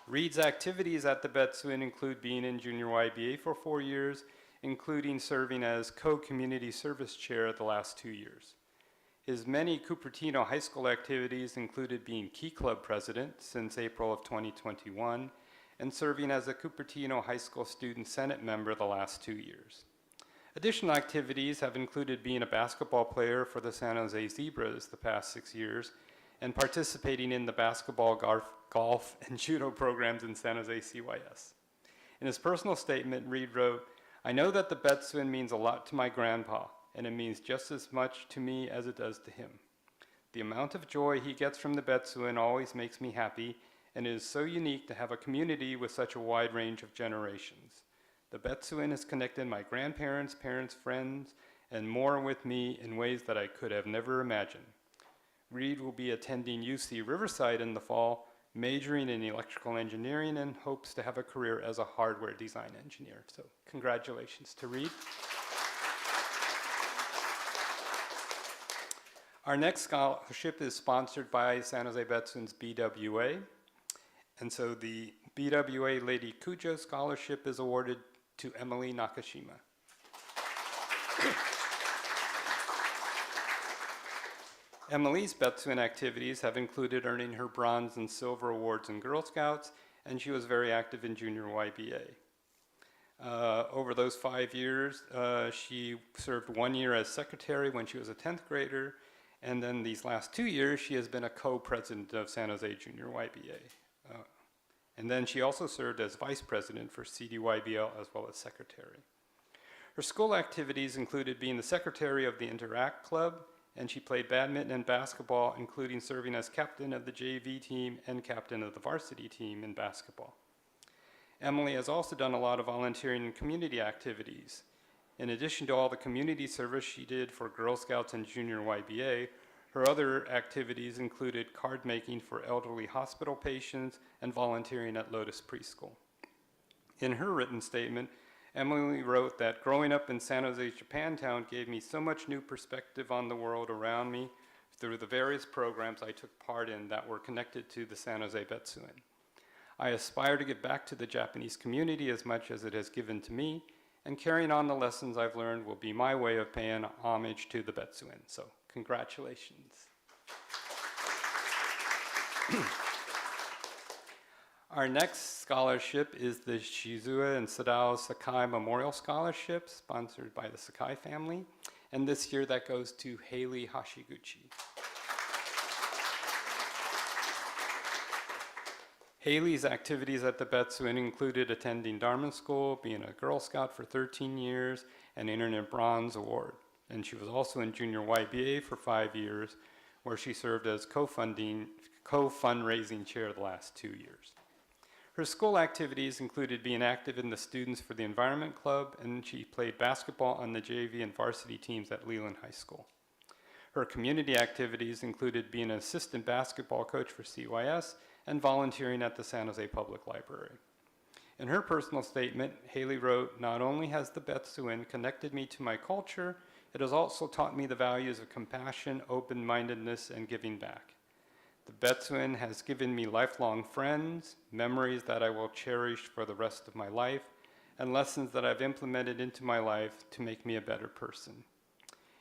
Reed's activities at the Betsuin include being in Junior YBA for 4 years, including serving as co-community service chair the last 2 years. His many Cupertino High School activities included being Key Club president since April of 2021, and serving as a Cupertino High School Student Senate member the last 2 years. Additional activities have included being a basketball player for the San Jose Zebras the past 6 years, and participating in the basketball, golf, and judo programs in San Jose CYS. In his personal statement, Reed wrote, "I know that the Betsuin means a lot to my grandpa, and it means just as much to me as it does to him. The amount of joy he gets from the Betsuin always makes me happy, and it is so unique to have a community with such a wide range of generations. The Betsuin has connected my grandparents, parents, friends, and more with me in ways that I could have never imagined." Reed will be attending UC Riverside in the fall, majoring in electrical engineering, and hopes to have a career as a hardware design engineer. So congratulations to Reed. Our next scholarship is sponsored by San Jose Betsuin's BWA. And so the BWA Lady Cujo Scholarship is awarded to Emily Nakashima. Emily's Betsuin activities have included earning her Bronze and Silver Awards in Girl Scouts, and she was very active in Junior YBA. Over those 5 years, she served 1 year as secretary when she was a 10th grader, and then these last 2 years, she has been a co-president of San Jose Junior YBA. And then she also served as vice president for CDYBL as well as secretary. Her school activities included being the secretary of the Interact Club, and she played badminton and basketball, including serving as captain of the JV team and captain of the varsity team in basketball. Emily has also done a lot of volunteering and community activities. In addition to all the community service she did for Girl Scouts and Junior YBA, her other activities included card making for elderly hospital patients and volunteering at Lotus Preschool. In her written statement, Emily wrote that growing up in San Jose, Japantown gave me so much new perspective on the world around me through the various programs I took part in that were connected to the San Jose Betsuin. I aspire to give back to the Japanese community as much as it has given to me, and carrying on the lessons I've learned will be my way of paying homage to the Betsuin. So, congratulations. Our next scholarship is the Shizue and Sadao Sakai Memorial Scholarship, sponsored by the Sakai family. And this year that goes to Haley Hashiguchi. Haley's activities at the Betsuin included attending Dharma school, being a Girl Scout for 13 years, and earning a Bronze Award. And she was also in Junior YBA for 5 years, where she served as co-fundraising chair the last 2 years. Her school activities included being active in the Students for the Environment Club, and she played basketball on the JV and varsity teams at Leland High School. Her community activities included being an assistant basketball coach for CYS and volunteering at the San Jose Public Library. In her personal statement, Haley wrote, "Not only has the Betsuin connected me to my culture, it has also taught me the values of compassion, open-mindedness, and giving back. The Betsuin has given me lifelong friends, memories that I will cherish for the rest of my life, and lessons that I've implemented into my life to make me a better person."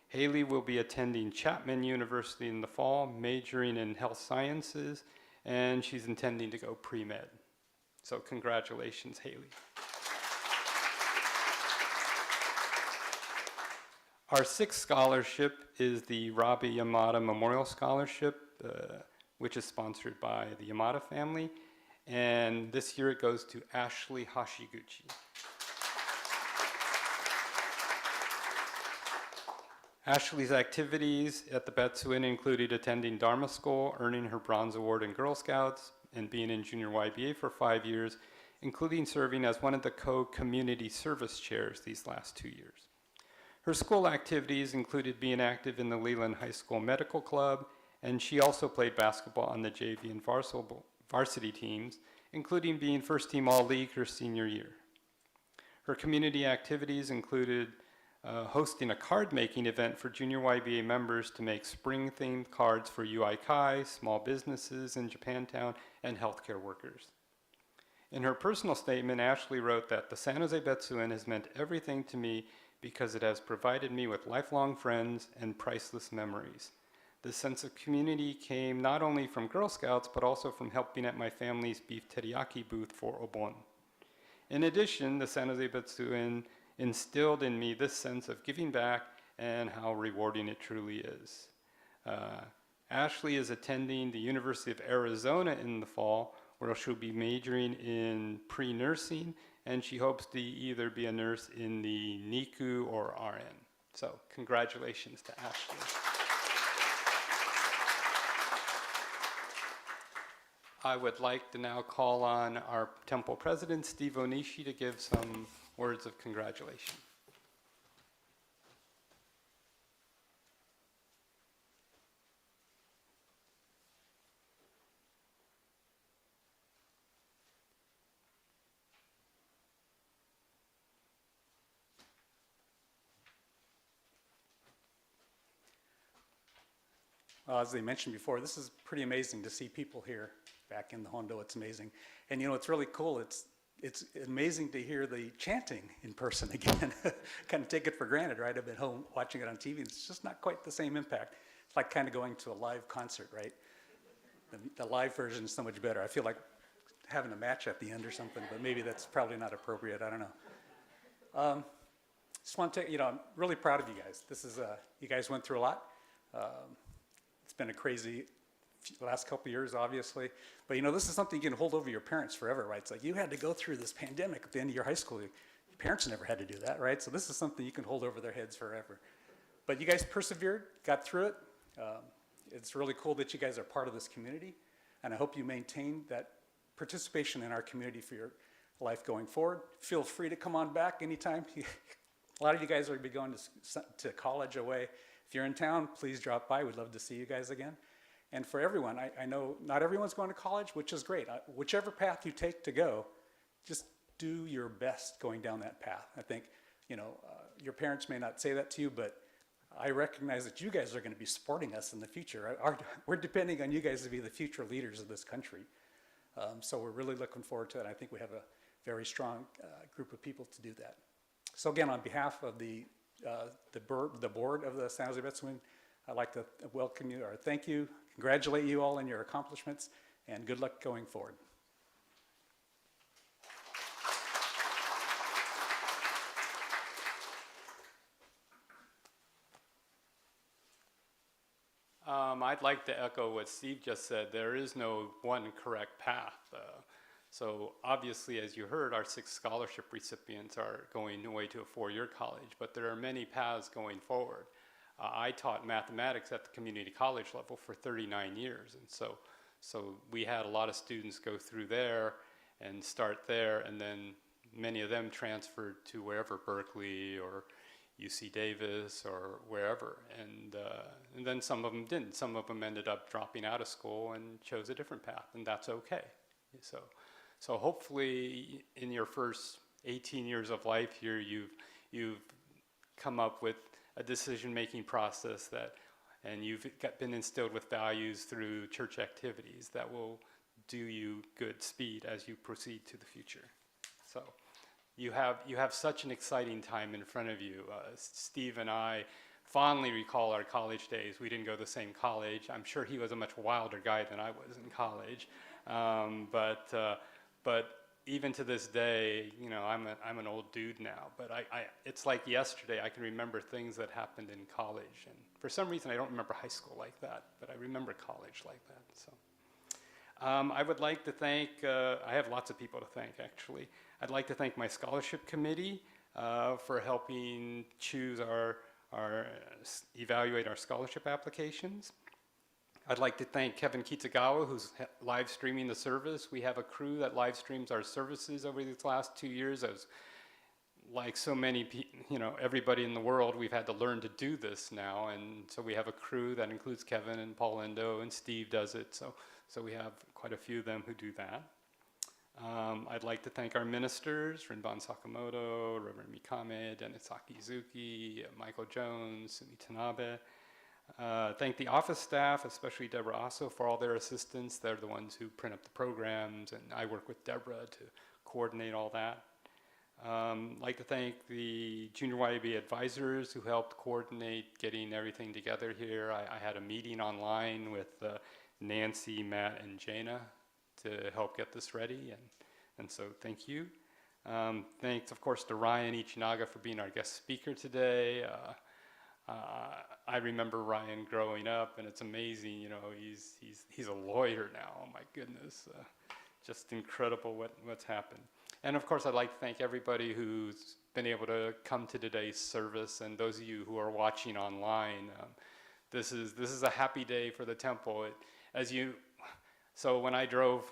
Haley will be attending Chapman University in the fall, majoring in health sciences, and she's intending to go pre-med. So congratulations, Haley. Our sixth scholarship is the Rabi Yamada Memorial Scholarship, which is sponsored by the Yamada family. And this year it goes to Ashley Hashiguchi. Ashley's activities at the Betsuin included attending Dharma school, earning her Bronze Award in Girl Scouts, and being in Junior YBA for 5 years, including serving as one of the co-community service chairs these last 2 years. Her school activities included being active in the Leland High School Medical Club, and she also played basketball on the JV and varsity teams, including being first team All-League her senior year. Her community activities included hosting a card-making event for Junior YBA members to make spring-themed cards for UI Kai, small businesses in Japantown, and healthcare workers. In her personal statement, Ashley wrote that the San Jose Betsuin has meant everything to me because it has provided me with lifelong friends and priceless memories. This sense of community came not only from Girl Scouts, but also from helping at my family's beef teriyaki booth for Obon. In addition, the San Jose Betsuin instilled in me this sense of giving back and how rewarding it truly is. Ashley is attending the University of Arizona in the fall, where she'll be majoring in pre-nursing, and she hopes to either be a nurse in the NICU or RN. So congratulations to Ashley. I would like to now call on our temple president, Steve Onishi, to give some words of congratulation. Well, as they mentioned before, this is pretty amazing to see people here back in the Hondo. It's amazing. And you know, it's really cool. It's amazing to hear the chanting in person again. Kind of take it for granted, right? I've been home watching it on TV. It's just not quite the same impact. It's like kind of going to a live concert, right? The live version is so much better. I feel like having a match at the end or something, but maybe that's probably not appropriate. I don't know. Just want to, I'm really proud of you guys. This is, you guys went through a lot. It's been a crazy last couple of years, obviously. But, this is something you can hold over your parents forever, right? It's like you had to go through this pandemic at the end of your high school. Your parents never had to do that, right? So this is something you can hold over their heads forever. But you guys persevered, got through it. It's really cool that you guys are part of this community. And I hope you maintain that participation in our community for your life going forward. Feel free to come on back anytime. A lot of you guys are going to be going to college away. If you're in town, please drop by. We'd love to see you guys again. And for everyone, I know not everyone's going to college, which is great. Whichever path you take to go, just do your best going down that path. I think, your parents may not say that to you, but I recognize that you guys are going to be supporting us in the future. We're depending on you guys to be the future leaders of this country. So we're really looking forward to it. I think we have a very strong group of people to do that. So again, on behalf of the board of the San Jose Betsuin, I'd like to welcome you, or thank you, congratulate you all on your accomplishments, and good luck going forward. I'd like to echo what Steve just said. There is no one correct path. So obviously, as you heard, our 6 scholarship recipients are going away to a 4-year college, but there are many paths going forward. I taught mathematics at the community college level for 39 years, and so we had a lot of students go through there and start there, and then many of them transferred to wherever, Berkeley or UC Davis or wherever, and then some of them didn't. Some of them ended up dropping out of school and chose a different path, and that's okay. So hopefully in your first 18 years of life here, you've come up with a decision-making process and you've been instilled with values through church activities that will do you good speed as you proceed to the future. So you have such an exciting time in front of you. Steve and I fondly recall our college days. We didn't go to the same college. I'm sure he was a much wilder guy than I was in college. But even to this day, I'm an old dude now. But it's like yesterday. I can remember things that happened in college, and for some reason, I don't remember high school like that. But I remember college like that. So I would like to thank. I have lots of people to thank, actually. I'd like to thank my scholarship committee for helping choose evaluate our scholarship applications. I'd like to thank Kevin Kitagawa, who's live streaming the service. We have a crew that live streams our services over these last 2 years. As like so many, everybody in the world, we've had to learn to do this now, and so we have a crew that includes Kevin and Paul Endo, and Steve does it. So we have quite a few of them who do that. I'd like to thank our ministers, Rinban Sakamoto, Reverend Mikame, Dennis Akizuki, Michael Jones, Sumi Tanabe. Thank the office staff, especially Deborah Asso, for all their assistance. They're the ones who print up the programs, and I work with Deborah to coordinate all that. I'd like to thank the Junior YB advisors who helped coordinate getting everything together here. I had a meeting online with Nancy, Matt, and Jana to help get this ready, and so thank you. Thanks, of course, to Ryan Ichinaga for being our guest speaker today. I remember Ryan growing up, and it's amazing. He's a lawyer now. Oh my goodness, just incredible what's happened. And of course, I'd like to thank everybody who's been able to come to today's service, and those of you who are watching online. This is a happy day for the temple. So when I drove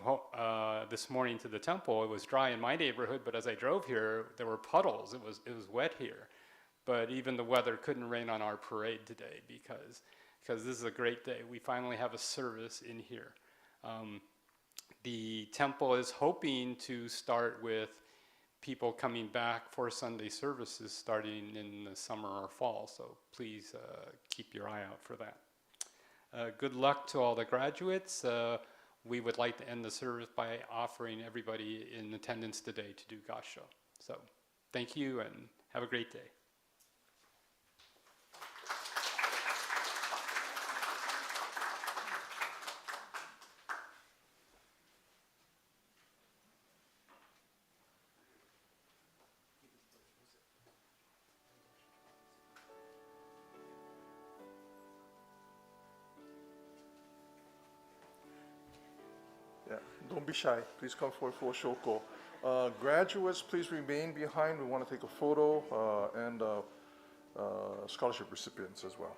this morning to the temple, it was dry in my neighborhood, but as I drove here, there were puddles. It was wet here. But even the weather couldn't rain on our parade today because this is a great day. We finally have a service in here. The temple is hoping to start with people coming back for Sunday services starting in the summer or fall, so please keep your eye out for that. Good luck to all the graduates. We would like to end the service by offering everybody in attendance today to do Gassho. So thank you and have a great day. Yeah, don't be shy. Please come forward for a shoko. Graduates, please remain behind. We want to take a photo and scholarship recipients as well.